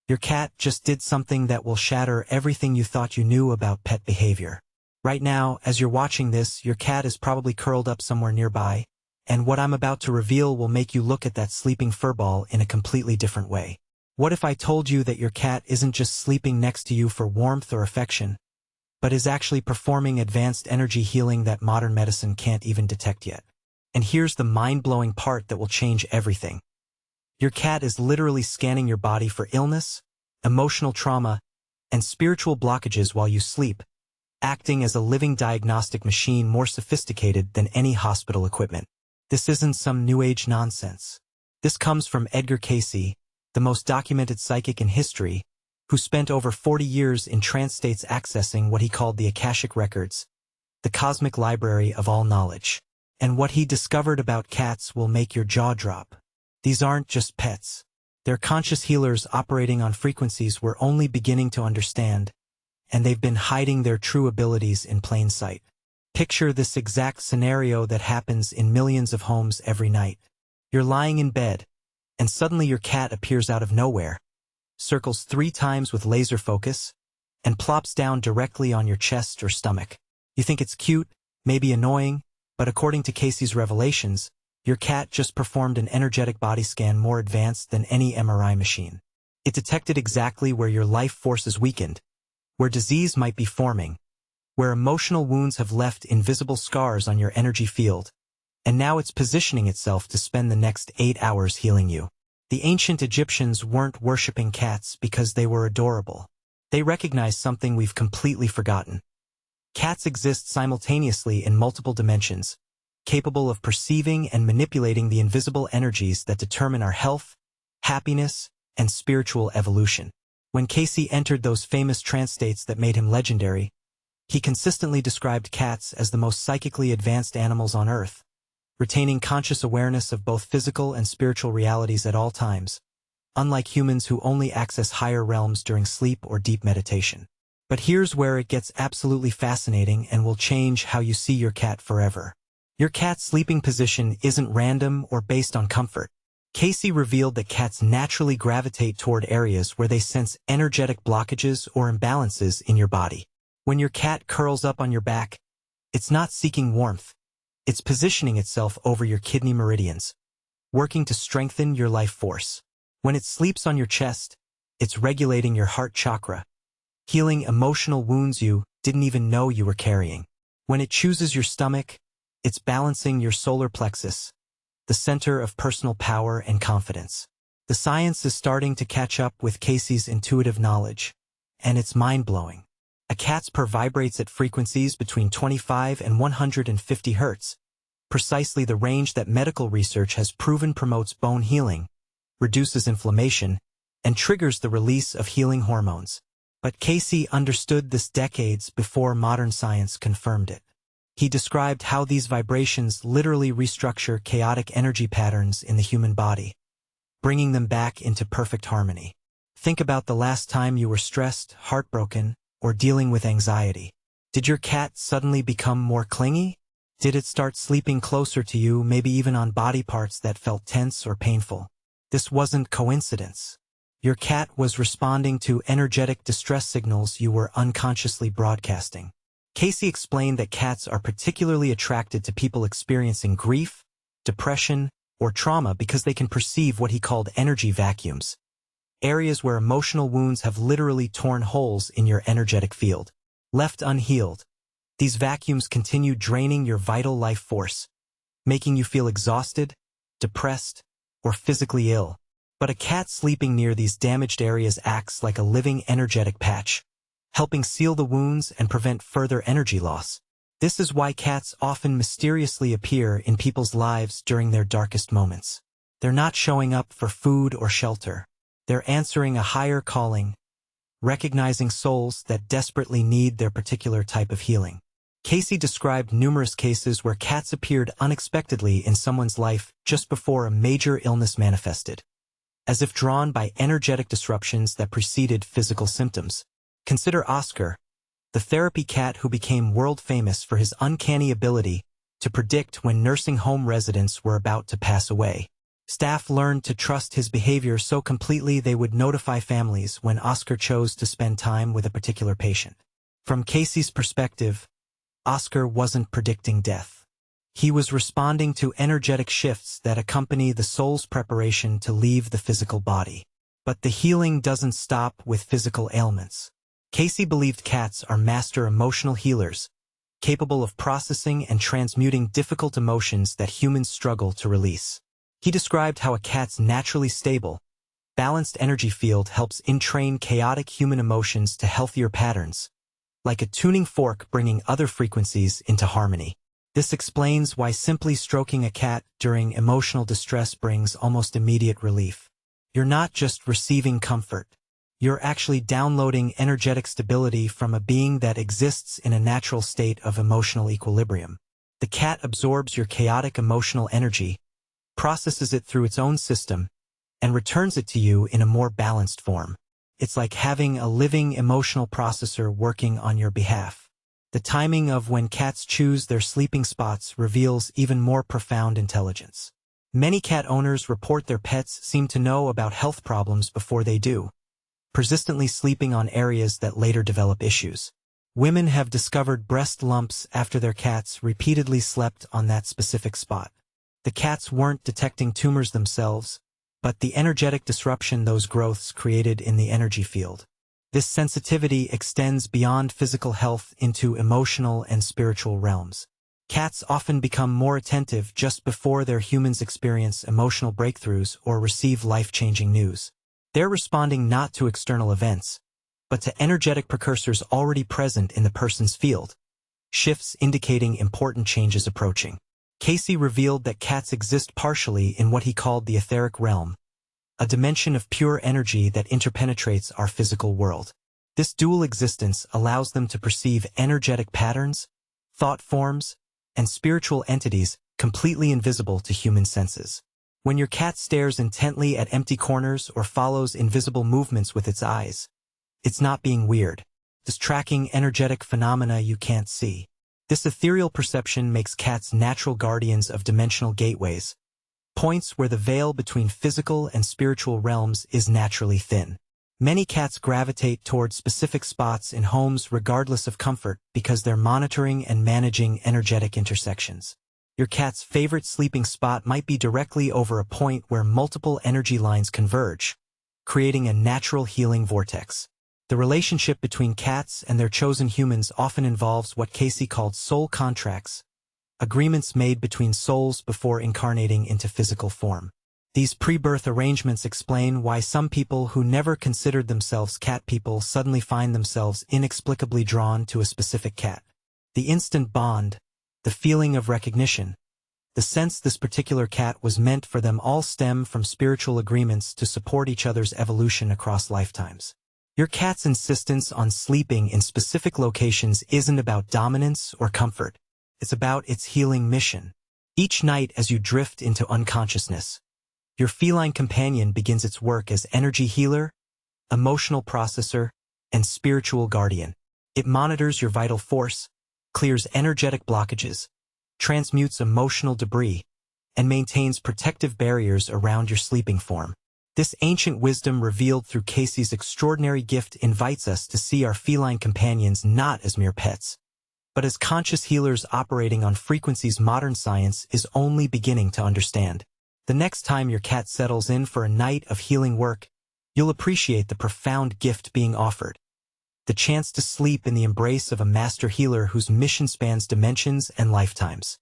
Your cat just did something that will shatter everything you thought you knew about pet behavior. Right now, as you're watching this, your cat is probably curled up somewhere nearby, and what I'm about to reveal will make you look at that sleeping furball in a completely different way. What if I told you that your cat isn't just sleeping next to you for warmth or affection, but is actually performing advanced energy healing that modern medicine can't even detect yet? And here's the mind-blowing part that will change everything. Your cat is literally scanning your body for illness, emotional trauma, and spiritual blockages while you sleep, acting as a living diagnostic machine more sophisticated than any hospital equipment. This isn't some New Age nonsense. This comes from Edgar Cayce, the most documented psychic in history, who spent over 40 years in trance states accessing what he called the Akashic Records, the cosmic library of all knowledge. And what he discovered about cats will make your jaw drop. These aren't just pets. They're conscious healers operating on frequencies we're only beginning to understand, and they've been hiding their true abilities in plain sight. Picture this exact scenario that happens in millions of homes every night. You're lying in bed, and suddenly your cat appears out of nowhere, circles 3 times with laser focus, and plops down directly on your chest or stomach. You think it's cute, maybe annoying, but according to Cayce's revelations, your cat just performed an energetic body scan more advanced than any MRI machine. It detected exactly where your life force is weakened, where disease might be forming, where emotional wounds have left invisible scars on your energy field, and now it's positioning itself to spend the next 8 hours healing you. The ancient Egyptians weren't worshipping cats because they were adorable. They recognized something we've completely forgotten. Cats exist simultaneously in multiple dimensions, capable of perceiving and manipulating the invisible energies that determine our health, happiness, and spiritual evolution. When Cayce entered those famous trance states that made him legendary, he consistently described cats as the most psychically advanced animals on Earth, retaining conscious awareness of both physical and spiritual realities at all times, unlike humans who only access higher realms during sleep or deep meditation. But here's where it gets absolutely fascinating and will change how you see your cat forever. Your cat's sleeping position isn't random or based on comfort. Cayce revealed that cats naturally gravitate toward areas where they sense energetic blockages or imbalances in your body. When your cat curls up on your back, it's not seeking warmth. It's positioning itself over your kidney meridians, working to strengthen your life force. When it sleeps on your chest, it's regulating your heart chakra, healing emotional wounds you didn't even know you were carrying. When it chooses your stomach, it's balancing your solar plexus, the center of personal power and confidence. The science is starting to catch up with Cayce's intuitive knowledge, and it's mind-blowing. A cat's purr vibrates at frequencies between 25 and 150 Hz, precisely the range that medical research has proven promotes bone healing, reduces inflammation, and triggers the release of healing hormones. But Cayce understood this decades before modern science confirmed it. He described how these vibrations literally restructure chaotic energy patterns in the human body, bringing them back into perfect harmony. Think about the last time you were stressed, heartbroken, or dealing with anxiety. Did your cat suddenly become more clingy? Did it start sleeping closer to you, maybe even on body parts that felt tense or painful? This wasn't coincidence. Your cat was responding to energetic distress signals you were unconsciously broadcasting. Cayce explained that cats are particularly attracted to people experiencing grief, depression, or trauma because they can perceive what he called energy vacuums, areas where emotional wounds have literally torn holes in your energetic field. Left unhealed, these vacuums continue draining your vital life force, making you feel exhausted, depressed, or physically ill. But a cat sleeping near these damaged areas acts like a living energetic patch, helping seal the wounds and prevent further energy loss. This is why cats often mysteriously appear in people's lives during their darkest moments. They're not showing up for food or shelter. They're answering a higher calling, recognizing souls that desperately need their particular type of healing. Cayce described numerous cases where cats appeared unexpectedly in someone's life just before a major illness manifested, as if drawn by energetic disruptions that preceded physical symptoms. Consider Oscar, the therapy cat who became world famous for his uncanny ability to predict when nursing home residents were about to pass away. Staff learned to trust his behavior so completely they would notify families when Oscar chose to spend time with a particular patient. From Cayce's perspective, Oscar wasn't predicting death. He was responding to energetic shifts that accompany the soul's preparation to leave the physical body. But the healing doesn't stop with physical ailments. Cayce believed cats are master emotional healers, capable of processing and transmuting difficult emotions that humans struggle to release. He described how a cat's naturally stable, balanced energy field helps entrain chaotic human emotions to healthier patterns, like a tuning fork bringing other frequencies into harmony. This explains why simply stroking a cat during emotional distress brings almost immediate relief. You're not just receiving comfort. You're actually downloading energetic stability from a being that exists in a natural state of emotional equilibrium. The cat absorbs your chaotic emotional energy, processes it through its own system, and returns it to you in a more balanced form. It's like having a living emotional processor working on your behalf. The timing of when cats choose their sleeping spots reveals even more profound intelligence. Many cat owners report their pets seem to know about health problems before they do, persistently sleeping on areas that later develop issues. Women have discovered breast lumps after their cats repeatedly slept on that specific spot. The cats weren't detecting tumors themselves, but the energetic disruption those growths created in the energy field. This sensitivity extends beyond physical health into emotional and spiritual realms. Cats often become more attentive just before their humans experience emotional breakthroughs or receive life-changing news. They're responding not to external events, but to energetic precursors already present in the person's field, shifts indicating important changes approaching. Cayce revealed that cats exist partially in what he called the etheric realm, a dimension of pure energy that interpenetrates our physical world. This dual existence allows them to perceive energetic patterns, thought forms, and spiritual entities completely invisible to human senses. When your cat stares intently at empty corners or follows invisible movements with its eyes, it's not being weird. It's tracking energetic phenomena you can't see. This ethereal perception makes cats natural guardians of dimensional gateways, points where the veil between physical and spiritual realms is naturally thin. Many cats gravitate toward specific spots in homes regardless of comfort because they're monitoring and managing energetic intersections. Your cat's favorite sleeping spot might be directly over a point where multiple energy lines converge, creating a natural healing vortex. The relationship between cats and their chosen humans often involves what Cayce called soul contracts, agreements made between souls before incarnating into physical form. These pre-birth arrangements explain why some people who never considered themselves cat people suddenly find themselves inexplicably drawn to a specific cat. The instant bond, the feeling of recognition, the sense this particular cat was meant for them all stem from spiritual agreements to support each other's evolution across lifetimes. Your cat's insistence on sleeping in specific locations isn't about dominance or comfort. It's about its healing mission. Each night as you drift into unconsciousness, your feline companion begins its work as energy healer, emotional processor, and spiritual guardian. It monitors your vital force, clears energetic blockages, transmutes emotional debris, and maintains protective barriers around your sleeping form. This ancient wisdom revealed through Cayce's extraordinary gift invites us to see our feline companions not as mere pets, but as conscious healers operating on frequencies modern science is only beginning to understand. The next time your cat settles in for a night of healing work, you'll appreciate the profound gift being offered. The chance to sleep in the embrace of a master healer whose mission spans dimensions and lifetimes.